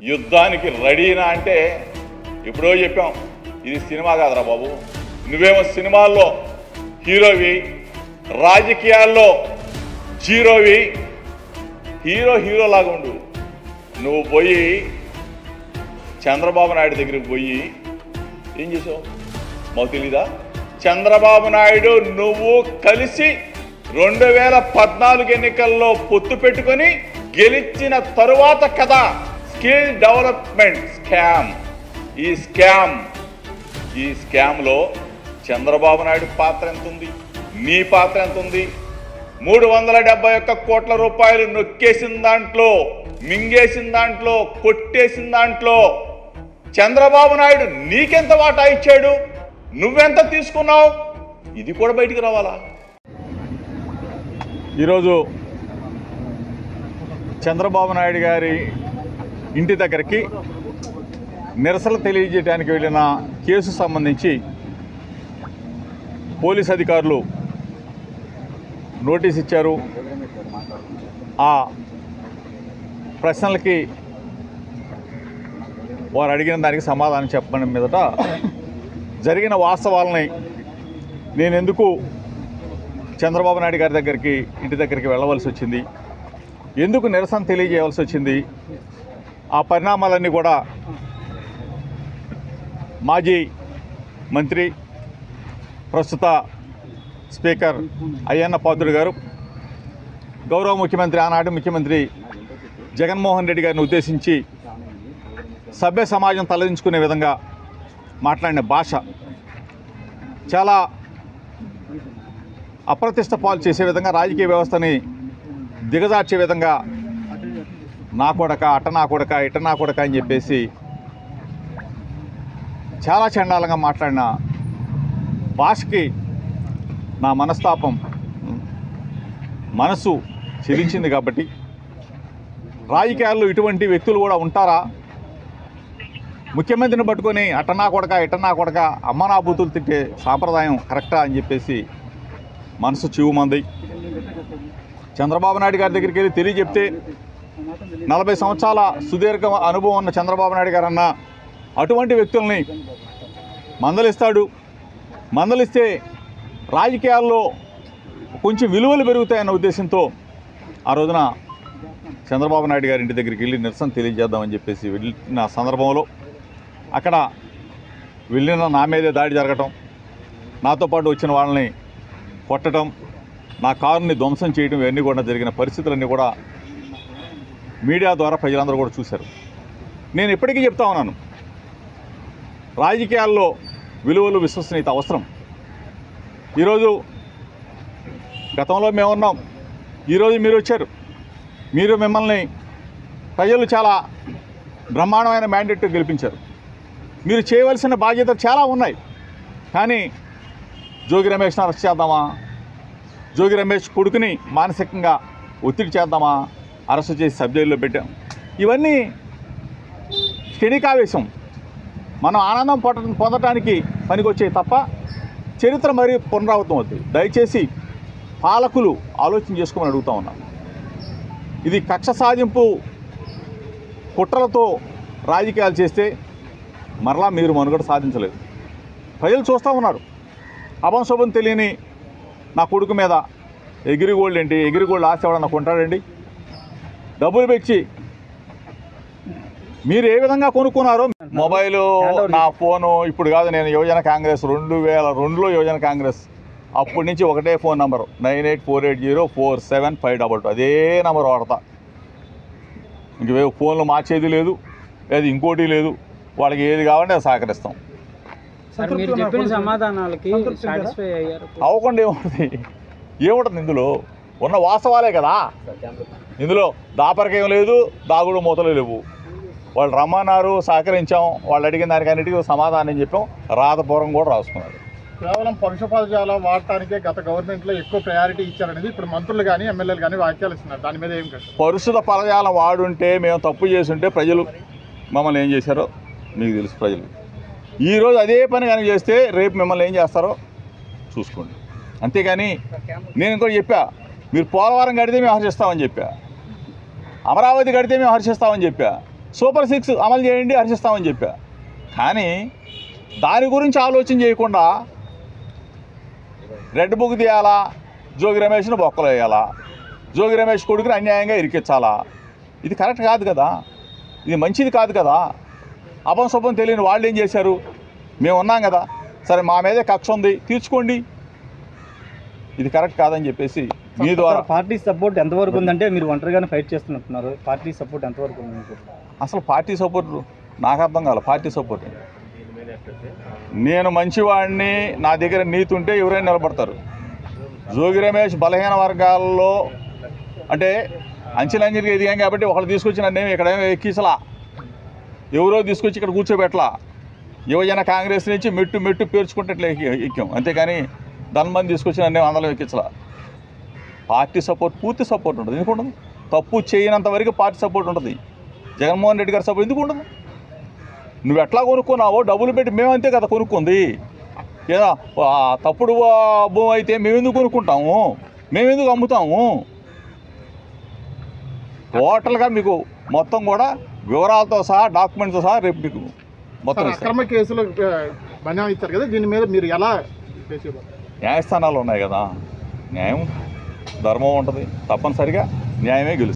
యుద్ధానికి రెడీనా అంటే ఎప్పుడో చెప్పాం. ఇది సినిమా కాదురా బాబు. నువ్వేమో సినిమాల్లో హీరోవి, రాజకీయాల్లో జీరోవి. హీరోలాగా ఉండు. నువ్వు పోయి చంద్రబాబు నాయుడు దగ్గరికి పోయి ఏం చేసావు మాకు తెలీదా? చంద్రబాబు నాయుడు నువ్వు కలిసి 2014 ఎన్నికల్లో పొత్తు పెట్టుకొని గెలిచిన తరువాత కదా స్కిల్ డెవలప్మెంట్ స్కామ్. ఈ స్కామ్లో చంద్రబాబు నాయుడు పాత్ర ఎంత ఉంది, నీ పాత్ర ఎంత ఉంది? 371 కోట్ల రూపాయలు నొక్కేసిన దాంట్లో, మింగేసిన దాంట్లో, కొట్టేసిన దాంట్లో చంద్రబాబు నాయుడు నీకెంత వాటా ఇచ్చాడు, నువ్వెంత తీసుకున్నావు? ఇది కూడా బయటికి రావాలా? ఈరోజు చంద్రబాబు నాయుడు గారి ఇంటి దగ్గరికి నిరసన తెలియజేయడానికి వెళ్ళిన కేసు సంబంధించి పోలీస్ అధికారులు నోటీస్ ఇచ్చారు. ఆ ప్రశ్నలకి వారు అడిగిన దానికి సమాధానం చెప్పడం మీదట జరిగిన వాస్తవాలని నేను ఎందుకు చంద్రబాబు నాయుడు గారి దగ్గరికి ఇంటి దగ్గరికి వెళ్ళవలసి వచ్చింది, ఎందుకు నిరసన తెలియజేయవలసి వచ్చింది, ఆ పరిణామాలన్నీ కూడా మాజీ మంత్రి ప్రస్తుత స్పీకర్ అయ్యన్న పాత్రుడు గారు గౌరవ ముఖ్యమంత్రి, ఆనాటి ముఖ్యమంత్రి జగన్మోహన్ రెడ్డి గారిని ఉద్దేశించి సభ్య సమాజం తలదించుకునే విధంగా మాట్లాడిన భాష చాలా అప్రతిష్ట పాలు చేసే విధంగా, రాజకీయ వ్యవస్థని దిగజార్చే విధంగా నా కొడక, అట నా కొడక, ఇట నా కొడక అని చెప్పేసి చాలా చండాలంగా మాట్లాడిన భాషకి నా మనసు చెలించింది. కాబట్టి రాజకీయాల్లో ఇటువంటి వ్యక్తులు కూడా ఉంటారా? ముఖ్యమంత్రిని పట్టుకొని అటనా కొడక, ఇటనా కొడక, అమ్మ నా బూతులు తిట్టే సాంప్రదాయం కరెక్టా అని చెప్పేసి మనసు చివుమంది. చంద్రబాబు నాయుడు గారి దగ్గరికి వెళ్ళి తెలియజెప్తే 40 సంవత్సరాల సుదీర్ఘ అనుభవం ఉన్న చంద్రబాబు నాయుడు గారు అన్న అటువంటి వ్యక్తుల్ని మందలిస్తాడు. మందలిస్తే రాజకీయాల్లో కొంచెం విలువలు పెరుగుతాయన్న ఉద్దేశంతో ఆ రోజున చంద్రబాబు నాయుడు గారి ఇంటి దగ్గరికి వెళ్ళి నిరసన తెలియజేద్దామని చెప్పేసి వెళ్ళిన సందర్భంలో అక్కడ వెళ్ళిన నా మీదే దాడి జరగటం, నాతో పాటు వచ్చిన వాళ్ళని కొట్టడం, నా కారుని ధ్వంసం చేయడం, ఇవన్నీ కూడా జరిగిన పరిస్థితులన్నీ కూడా మీడియా ద్వారా ప్రజలందరూ కూడా చూశారు. నేను ఎప్పటికీ చెప్తా ఉన్నాను, రాజకీయాల్లో విలువలు, విశ్వసనీయత అవసరం. ఈరోజు గతంలో మేమున్నాం, ఈరోజు మీరు వచ్చారు. మిమ్మల్ని ప్రజలు చాలా బ్రహ్మాండమైన మ్యాండేట్ గెలిపించారు. మీరు చేయవలసిన బాధ్యతలు చాలా ఉన్నాయి. కానీ జోగి రమేష్ని అరెస్ట్ చేద్దామా, జోగి రమేష్ కొడుకుని మానసికంగా ఒత్తిడి చేద్దామా, అరెస్ట్ చేసి సబ్జైల్లో పెట్టాం. ఇవన్నీ క్షణికావేశం, మనం ఆనందం పొందటానికి పనికొచ్చాయి తప్ప చరిత్ర మరీ పునరావృతం అవుతుంది. దయచేసి పాలకులు ఆలోచన చేసుకోమని అడుగుతా ఉన్నాం. ఇది కక్ష సాధింపు కుట్రలతో రాజకీయాలు చేస్తే మరలా మీరు మనుగడ సాధించలేదు. ప్రజలు చూస్తూ ఉన్నారు. అభంశుభం తెలియని నా కొడుకు మీద ఎగిరిగోల్డ్ ఏంటి, ఎగిరిగోల్డ్ ఆశ ఎవడన్నా కొంటాడండి? డబ్బులు పెంచి మీరు ఏ విధంగా కొనుక్కున్నారో, మొబైలు, నా ఫోను, ఇప్పుడు కాదు, నేను యువజన కాంగ్రెస్ 2002లో యువజన కాంగ్రెస్, అప్పటి నుంచి ఒకటే ఫోన్ నంబరు 9848047522, అదే నెంబర్ వాడతా. ఇంక ఫోన్లు మార్చేది లేదు, అది ఇంకోటి లేదు. వాళ్ళకి ఏది కావాలంటే అది సహకరిస్తాం. అవ్వకుండా ఏముంటుంది ఇందులో? ఉన్న వాస్తవాలే కదా. ఇందులో దాపరికేం లేదు, దాగుడు మూతలు లేవు. వాళ్ళు రమ్మన్నారు, సహకరించాం, వాళ్ళు అడిగిన దానికి అన్నిటికీ సమాధానం చెప్పాం, రాతపూర్వం కూడా రాసుకున్నారు. కేవలం పరుష పదజాలం వాడటానికే గత గవర్నమెంట్లో ఎక్కువ ప్రయారిటీ ఇచ్చారనేది ఇప్పుడు మంత్రులు కానీ ఎమ్మెల్యేలు కానీ వ్యాఖ్యలు ఇస్తున్నారు. దాని మీద ఏం కాదు. పరుషుల పదజాలం వాడుంటే, మేము తప్పు చేస్తుంటే ప్రజలు మమ్మల్ని ఏం చేశారో మీకు తెలుసు. ప్రజలు ఈరోజు అదే పని కానీ చేస్తే రేపు మిమ్మల్ని ఏం చేస్తారో చూసుకోండి. అంతేగాని నేను ఇంకోటి చెప్పా, మీరు పోలవరం కడితే మేము హర్షిస్తామని చెప్పా, అమరావతి కడితే మేము హర్షిస్తామని చెప్పా, సూపర్ 6 అమలు చేయండి హర్షిస్తామని చెప్పా. కానీ దాని గురించి ఆలోచన చేయకుండా రెడ్ బుక్ తీయాలా, జోగి రమేష్ను బొక్కలు వేయాలా, జోగి రమేష్ కొడుకుని అన్యాయంగా ఇరికించాలా. ఇది కరెక్ట్ కాదు కదా, ఇది మంచిది కాదు కదా. అపంశుభం తెలియని వాళ్ళు ఏం చేశారు, మేము ఉన్నాం కదా, సరే మా మీదే కక్ష ఉంది తీర్చుకోండి, ఇది కరెక్ట్ కాదని చెప్పేసి మీ ద్వారా. పార్టీ సపోర్ట్ ఎంతవరకు ఉందంటే మీరు ఒంటరిగానే ఫైట్ చేస్తున్నట్టున్నారు, పార్టీ సపోర్ట్ ఎంతవరకు ఉంది? అసలు పార్టీ సపోర్ట్ నాకు అర్థం కాదు. పార్టీ సపోర్ట్ నేను మంచివాడిని, నా దగ్గర నీతి ఉంటే ఎవరైనా నిలబడతారు. జోగి రమేష్ బలహీన వర్గాల్లో అంటే అంచెలంచెలుగా ఎదిగాం కాబట్టి ఒకళ్ళు తీసుకొచ్చి నన్ను ఇక్కడ ఎక్కిసలా, ఎవరో తీసుకొచ్చి ఇక్కడ కూర్చోబెట్టలా. యువజన కాంగ్రెస్ నుంచి మెట్టు మెట్టు పేర్చుకుంటే ఇట్లా ఎక్కాం, అంతేకాని ధనమంది తీసుకొచ్చి నన్ను అందరం ఎక్కించలా. పార్టీ సపోర్ట్ పూర్తి సపోర్ట్ ఉంటుంది. ఎందుకు ఉండదు? తప్పు చేయనంత వరకు పార్టీ సపోర్ట్ ఉంటుంది. జగన్మోహన్ రెడ్డి గారి సపోర్ట్ ఎందుకు ఉండదు? నువ్వు ఎట్లా కొనుక్కున్నావో డబ్బులు పెట్టి మేమంతే కదా కొనుక్కుంది. ఏదో తప్పుడు భూమి అయితే మేమెందుకు కొనుక్కుంటాము, మేమెందుకు అమ్ముతాము? టోటల్గా మీకు మొత్తం కూడా వివరాలతో సహా డాక్యుమెంట్స్తో సహా రేపు మీకు మొత్తం అక్రమ కేసులు బన్యాం ఇచ్చారు కదా, దీని మీద మీరు ఎలా ఫేస్ చేయబోతున్నారు? న్యాయస్థానాలు ఉన్నాయి కదా, న్యాయం ధర్మం ఉంటుంది, తప్పనిసరిగా న్యాయమే గెలుస్తుంది.